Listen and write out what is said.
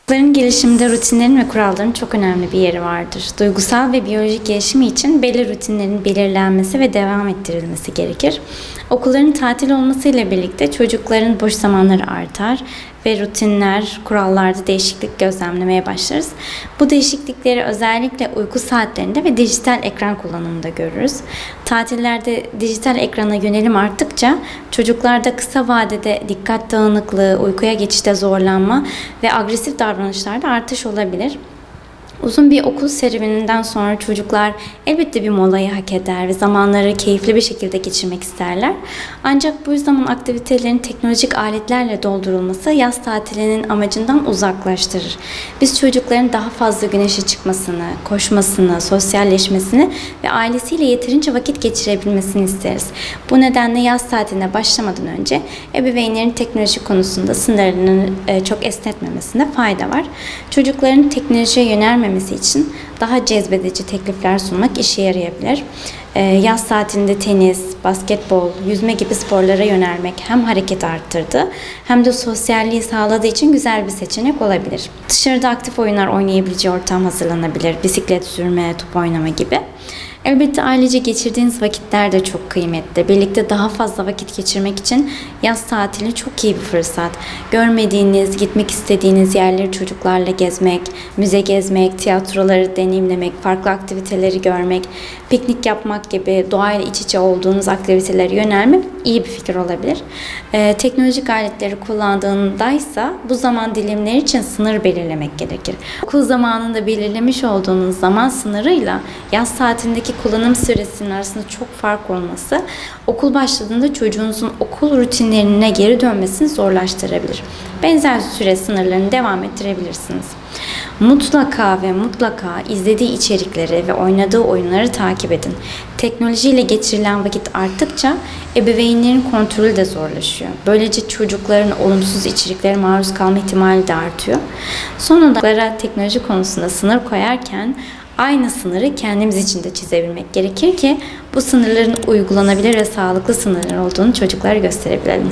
Çocukların gelişiminde rutinlerin ve kuralların çok önemli bir yeri vardır. Duygusal ve biyolojik gelişimi için belli rutinlerin belirlenmesi ve devam ettirilmesi gerekir. Okulların tatil olmasıyla birlikte çocukların boş zamanları artar ve rutinler, kurallarda değişiklik gözlemlemeye başlarız. Bu değişiklikleri özellikle uyku saatlerinde ve dijital ekran kullanımında görürüz. Tatillerde dijital ekrana yönelim arttıkça çocuklarda kısa vadede dikkat dağınıklığı, uykuya geçişte zorlanma ve agresif davranışlarda artış olabilir. Uzun bir okul serüveninden sonra çocuklar elbette bir molayı hak eder ve zamanları keyifli bir şekilde geçirmek isterler. Ancak bu zaman aktivitelerin teknolojik aletlerle doldurulması yaz tatilinin amacından uzaklaştırır. Biz çocukların daha fazla güneşe çıkmasını, koşmasını, sosyalleşmesini ve ailesiyle yeterince vakit geçirebilmesini isteriz. Bu nedenle yaz tatiline başlamadan önce ebeveynlerin teknoloji konusunda sınırlarını çok esnetmemesinde fayda var. Çocukların teknolojiye yönelmemesi için daha cezbedici teklifler sunmak işe yarayabilir. Yaz tatilinde tenis, basketbol, yüzme gibi sporlara yönelmek hem hareket arttırdı hem de sosyalliği sağladığı için güzel bir seçenek olabilir. Dışarıda aktif oyunlar oynayabileceği ortam hazırlanabilir. Bisiklet sürme, top oynama gibi. Elbette ailece geçirdiğiniz vakitler de çok kıymetli. Birlikte daha fazla vakit geçirmek için yaz tatili çok iyi bir fırsat. Görmediğiniz, gitmek istediğiniz yerleri çocuklarla gezmek, müze gezmek, tiyatroları deneyimlemek, farklı aktiviteleri görmek, piknik yapmak gibi doğayla iç içe olduğunuz aktivitelere yönelmek iyi bir fikir olabilir. Teknolojik aletleri kullandığındaysa bu zaman dilimleri için sınır belirlemek gerekir. Okul zamanında belirlemiş olduğunuz zaman sınırıyla yaz tatilindeki kullanım süresinin arasında çok fark olması okul başladığında çocuğunuzun okul rutinlerine geri dönmesini zorlaştırabilir. Benzer süre sınırlarını devam ettirebilirsiniz. Mutlaka izlediği içerikleri ve oynadığı oyunları takip edin. Teknolojiyle geçirilen vakit arttıkça ebeveynlerin kontrolü de zorlaşıyor. Böylece çocukların olumsuz içeriklere maruz kalma ihtimali de artıyor. Son olarak teknoloji konusunda sınır koyarken aynı sınırı kendimiz için de çizebilmek gerekir ki bu sınırların uygulanabilir ve sağlıklı sınırlar olduğunu çocuklara gösterebilelim.